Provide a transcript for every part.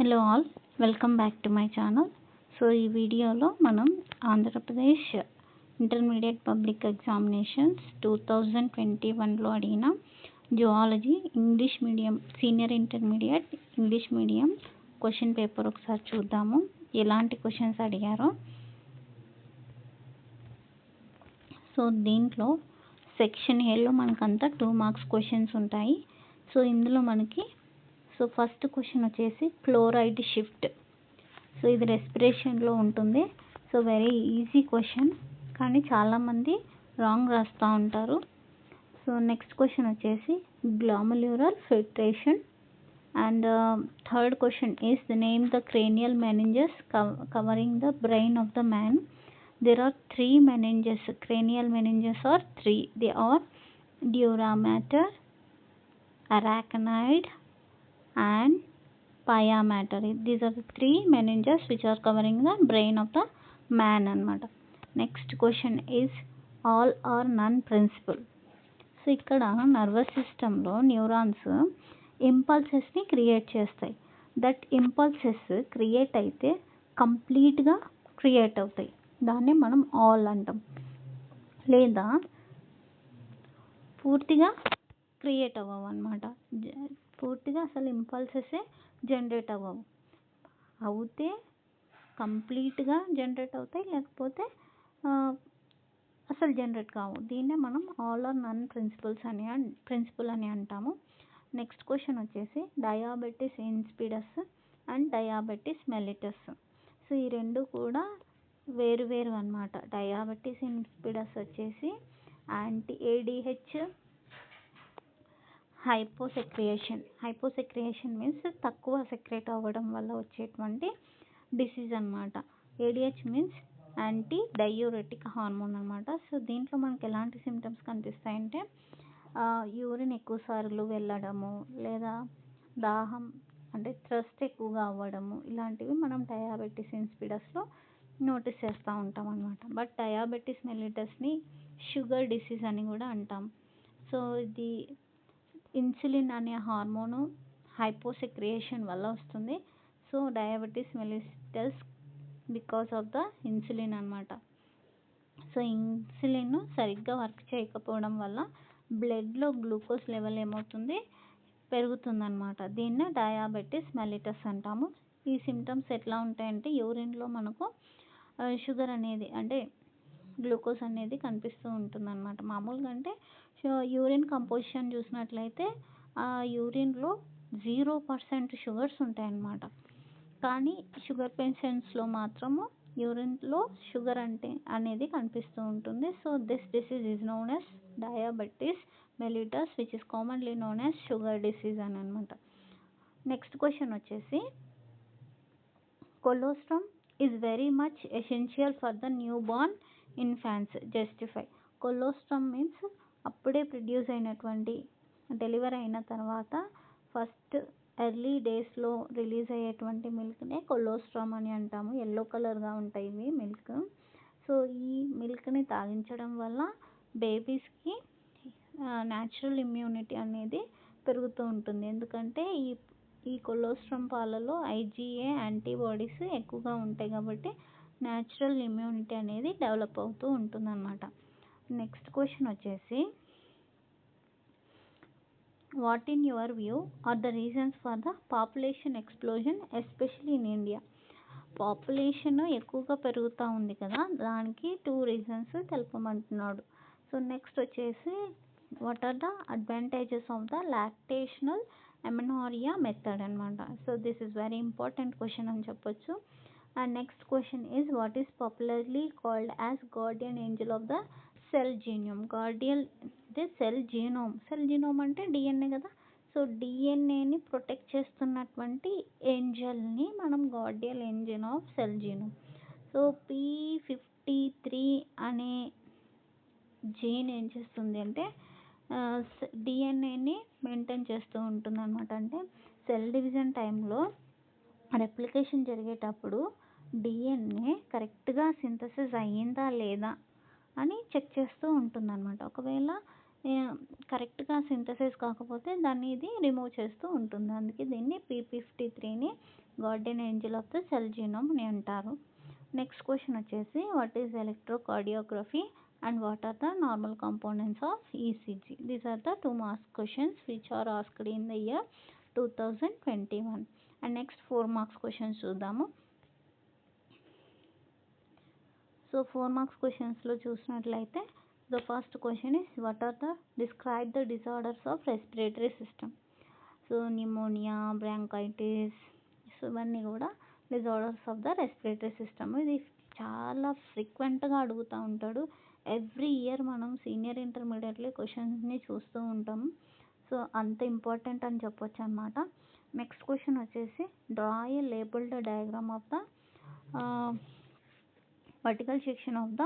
Hello all, welcome back to my channel. So ఈ వీడియోలో మనం ఆంధ్రప్రదేశ్ ఇంటర్మీడియట్ పబ్లిక్ ఎగ్జామినేషన్స్ 2021లో అడిగిన zoology English medium senior intermediate English medium question paper ఒకసారి చూద్దాము, ఎలాంటి క్వశ్చన్స్ అడిగారో. సో దీంట్లో సెక్షన్ ఏలో మనకంతా 2 మార్క్స్ క్వశ్చన్స్ ఉంటాయి. సో ఇందులో మనకి ఫస్ట్ క్వశ్చన్ వచ్చేసి క్లోరైడ్ షిఫ్ట్. సో ఇది రెస్పిరేషన్లో ఉంటుంది. సో వెరీ ఈజీ క్వశ్చన్, కానీ చాలామంది రాంగ్ రాస్తూ ఉంటారు. సో నెక్స్ట్ క్వశ్చన్ వచ్చేసి glomerular filtration. And third question is the name the cranial meninges covering the brain of the man. There are 3 meninges. Cranial meninges are 3. They are dura mater, arachnoid and pia mater. These are the 3 meninges which are covering the brain of the man anamata. Next question is all or none principle. So ఇక్కడ nervous సిస్టంలో neurons ఇంపల్సెస్ని create చేస్తాయి. That impulses create అయితే కంప్లీట్గా create అవుతాయి, దాన్ని మనం all అంటాం. లేదా పూర్తిగా క్రియేట్ అవ్వవు అనమాట, పూర్తిగా అసలు ఇంపల్సెసే జనరేట్ అవ్వవు. అవుతే కంప్లీట్గా జనరేట్ అవుతాయి, లేకపోతే అసలు జనరేట్ కావు. దీన్నే మనం ఆల్ ఆర్ నన్ ప్రిన్సిపల్ అని అంటాము. నెక్స్ట్ క్వశ్చన్ వచ్చేసి diabetes insipidus and diabetes mellitus. So ఈ రెండు కూడా వేరు అనమాట. డయాబెటిస్ ఇన్సిపిడస్ వచ్చేసి ADH హైపోసెక్రియేషన్ మీన్స్ తక్కువ సెక్రేట్ అవ్వడం వల్ల వచ్చేటువంటి డిసీజ్ అనమాట. ADH means anti diuretic hormone అనమాట. సో దీంట్లో మనకి ఎలాంటి సిమ్టమ్స్ కనిపిస్తాయంటే యూరిన్ ఎక్కువసార్లు వెళ్ళడము, లేదా దాహం అంటే థ్రస్ట్ ఎక్కువగా అవ్వడము, ఇలాంటివి మనం డయాబెటిస్ ఇన్సిపిడస్లో నోటీస్ చేస్తూ ఉంటాం అనమాట. బట్ డయాబెటిస్ మెలిటస్ని షుగర్ డిసీజ్ అని కూడా అంటాం. సో ఇది ఇన్సులిన్ అనే హార్మోను హైపోసెక్రియేషన్ వల్ల వస్తుంది. So diabetes mellitus because of the insulin అనమాట. సో ఇన్సులిన్ సరిగ్గా వర్క్ చేయకపోవడం వల్ల బ్లడ్లో గ్లూకోజ్ లెవెల్ ఏమవుతుంది, పెరుగుతుందన్నమాట. దీన్నే డయాబెటిస్ మెలిటస్ అంటాము. ఈ సిమ్టమ్స్ ఎట్లా ఉంటాయంటే యూరిన్లో మనకు షుగర్ అనేది అంటే గ్లూకోజ్ అనేది కనిపిస్తూ ఉంటుందన్నమాట. మామూలుగా అంటే యూరిన్ కంపోజిషన్ చూసినట్లయితే ఆ యూరిన్లో 0% షుగర్స్ ఉంటాయన్నమాట. కానీ షుగర్ పేషెంట్స్లో మాత్రము యూరిన్లో షుగర్ అనేది కనిపిస్తూ ఉంటుంది. So this disease is known as diabetes mellitus which is commonly known as sugar disease అని అనమాట. నెక్స్ట్ క్వశ్చన్ వచ్చేసి colostrum is very much essential for the newborn infants. Justify. Colostrum means అప్పుడే produce అయినటువంటి delivery అయిన తర్వాత first early డేస్లో release అయ్యేటువంటి మిల్క్నే colostrum అని అంటాము. ఎల్లో కలర్గా ఉంటాయి ఇవి మిల్క్. సో ఈ మిల్క్ని తాగించడం వల్ల బేబీస్కి న్యాచురల్ ఇమ్యూనిటీ అనేది పెరుగుతూ ఉంటుంది. ఎందుకంటే ఈ కొలోస్ట్రమ్ పాలలో IgA యాంటీబాడీస్ ఎక్కువగా ఉంటాయి కాబట్టి న్యాచురల్ ఇమ్యూనిటీ అనేది డెవలప్ అవుతూ ఉంటుందన్నమాట. నెక్స్ట్ క్వశ్చన్ వచ్చేసి what in your view are the reasons for the population explosion especially in India. Population ఎక్కువగా పెరుగుతూ ఉంది కదా, దానికి 2 రీజన్స్ తెలుపమంటున్నాడు. సో నెక్స్ట్ వచ్చేసి what are the advantages of the lactational amenorrhea method అనమాట. So this is very important question అని చెప్పొచ్చు. And next question is what is popularly called as guardian angel of the cell genome. Cell genome అంటే DNA కదా. So DNAని protect చేస్తున్నటువంటి ఏంజల్ని మనం Guardian angel of cell genome. So P53 అనే gene ఏం చేస్తుంది అంటే DNAని మెయింటైన్ చేస్తూ ఉంటుంది అనమాట. అంటే సెల్ డివిజన్ టైంలో రెప్లికేషన్ జరిగేటప్పుడు DNA కరెక్ట్గా సింథసిస్ అయ్యిందా లేదా అని చెక్ చేస్తూ ఉంటుంది అనమాట. ఒకవేళ కరెక్ట్గా సింథసైజ్ కాకపోతే దాన్ని ఇది రిమూవ్ చేస్తూ ఉంటుంది. అందుకే దీన్ని P53ని guardian angel of the cell genome అని అంటారు. నెక్స్ట్ క్వశ్చన్ వచ్చేసి what is electrocardiography and what are the normal components of ECG. These are the 2 marks questions which are asked in the year 2021. And next 4 marks questions చూద్దాము. So 4 marks క్వశ్చన్స్లో చూసినట్లయితే the first question is what are the describe the disorders of respiratory system. So pneumonia, bronchitis, so ఇవన్నీ కూడా disorders of the respiratory system. ఇది చాలా ఫ్రీక్వెంట్గా అడుగుతూ ఉంటాడు. ఎవ్రీ ఇయర్ మనం సీనియర్ ఇంటర్మీడియట్లో క్వశ్చన్స్ని చూస్తూ ఉంటాము. సో అంత ఇంపార్టెంట్ అని చెప్పొచ్చు అనమాట. నెక్స్ట్ క్వశ్చన్ వచ్చేసి draw a labelled diagram of the vertical section of the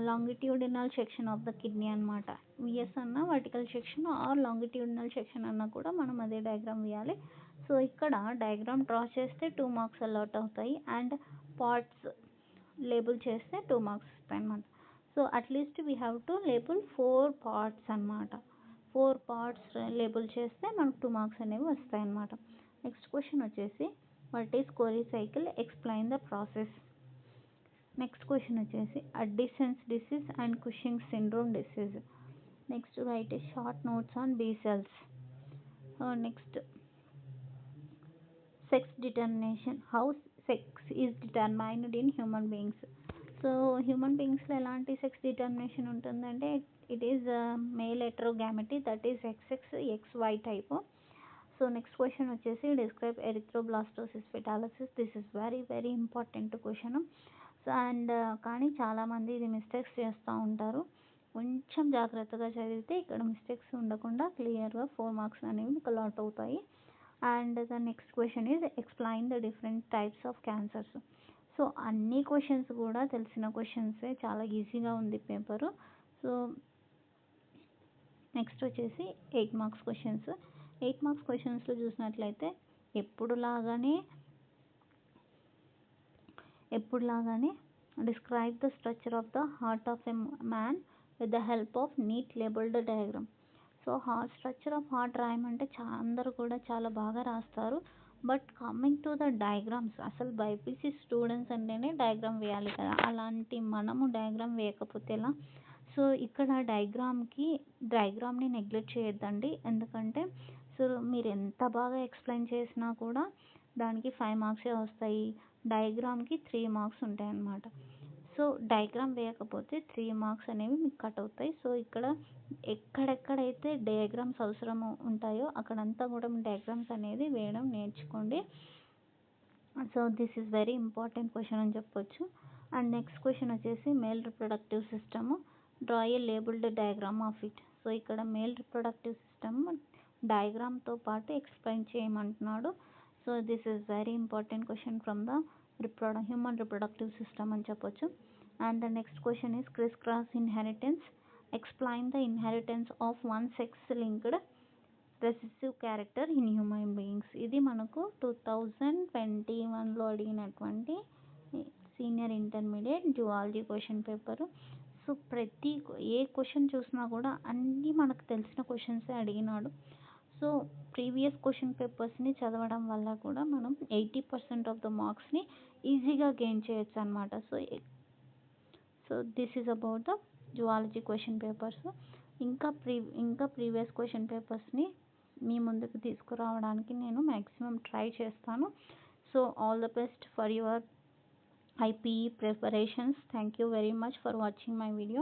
longitudinal section of the kidney అనమాట. విఎస్ అన్న vertical section or longitudinal section అన్న కూడా మనం అదే డయాగ్రామ్ వేయాలి. సో ఇక్కడ డయాగ్రామ్ డ్రా చేస్తే 2 మార్క్స్ అలాట్ అవుతాయి అండ్ పార్ట్స్ లేబుల్ చేస్తే 2 మార్క్స్ వస్తాయి అనమాట. So at least we have to label 4 parts అనమాట. 4 పార్ట్స్ లేబుల్ చేస్తే మనకు 2 మార్క్స్ అనేవి వస్తాయి అనమాట. నెక్స్ట్ క్వశ్చన్ వచ్చేసి what is Cori cycle, explain the process. Next question వచ్చేసి Addison's disease and Cushing syndrome disease. Next write short notes on B cells. Next sex determination, how sex is determined in human beings. So human బీయింగ్స్లో ఎలాంటి sex determination ఉంటుందంటే it is male heterogamety, that is XX XY type. So next question వచ్చేసి describe erythroblastosis fetalis. This is very very important question. So and కానీ చాలామంది ఇది mistakes చేస్తూ ఉంటారు. కొంచెం జాగ్రత్తగా చదివితే ఇక్కడ మిస్టేక్స్ ఉండకుండా క్లియర్గా 4 మార్క్స్ అనేవి మీకు అలాట్ అవుతాయి. And the next question is explain the different types of cancers. So అన్ని క్వశ్చన్స్ కూడా తెలిసిన క్వశ్చన్సే, చాలా ఈజీగా ఉంది పేపరు. సో నెక్స్ట్ వచ్చేసి 8 మార్క్స్ క్వశ్చన్స్. 8 మార్క్స్ క్వశ్చన్స్లో చూసినట్లయితే ఎప్పుడులాగానే describe the structure of the heart of a man with the help of neat labelled diagram. So structure of heart రాయమంటే అందరూ కూడా చాలా బాగా రాస్తారు. But coming to the diagrams, అసలు బైపీసీ స్టూడెంట్స్ అంటేనే డయాగ్రామ్ వేయాలి కదా, అలాంటి మనము డయాగ్రామ్ వేయకపోతే ఎలా. సో ఇక్కడ డయాగ్రామ్ని నెగ్లెక్ట్ చేయొద్దండి. ఎందుకంటే సో మీరు ఎంత బాగా ఎక్స్ప్లెయిన్ చేసినా కూడా దానికి 5 మార్క్సే వస్తాయి. డయాగ్రామ్కి 3 మార్క్స్ ఉంటాయి అన్నమాట. సో డయాగ్రామ్ వేయకపోతే 3 మార్క్స్ అనేవి మీకు కట్ అవుతాయి. సో ఇక్కడ ఎక్కడెక్కడైతే డయాగ్రామ్స్ అవసరం ఉంటాయో అక్కడంతా కూడా డయాగ్రామ్స్ అనేది వేయడం నేర్చుకోండి. So this is very important question అని చెప్పొచ్చు. అండ్ నెక్స్ట్ క్వశ్చన్ వచ్చేసి male reproductive system, draw a labelled diagram of it. So ఇక్కడ మేల్ రిప్రొడక్టివ్ సిస్టమ్ డయాగ్రామ్తో పాటు ఎక్స్ప్లెయిన్ చేయమంటున్నాడు. So this is very important question from the human reproductive system అని చెప్పొచ్చు. And the next question is criss cross inheritance, explain the inheritance of one sex linked recessive character in human beings. ఇది మనకు 2021లో అడిగినటువంటి senior intermediate zoology question paper. So ఏ question చూసినా కూడా అన్నీ మనకు తెలిసిన క్వశ్చన్సే అడిగినాడు. సో ప్రీవియస్ క్వశ్చన్ పేపర్స్ని చదవడం వల్ల కూడా మనం 80% ఆఫ్ ద మార్క్స్ని ఈజీగా గెయిన్ చేయొచ్చు అనమాట. So this is about the zoology question papers. ఇంకా ప్రీవియస్ క్వశ్చన్ పేపర్స్ని మీ ముందుకు తీసుకురావడానికి నేను మ్యాక్సిమం ట్రై చేస్తాను. So all the best for your IPE preparations. Thank you very much for watching my video.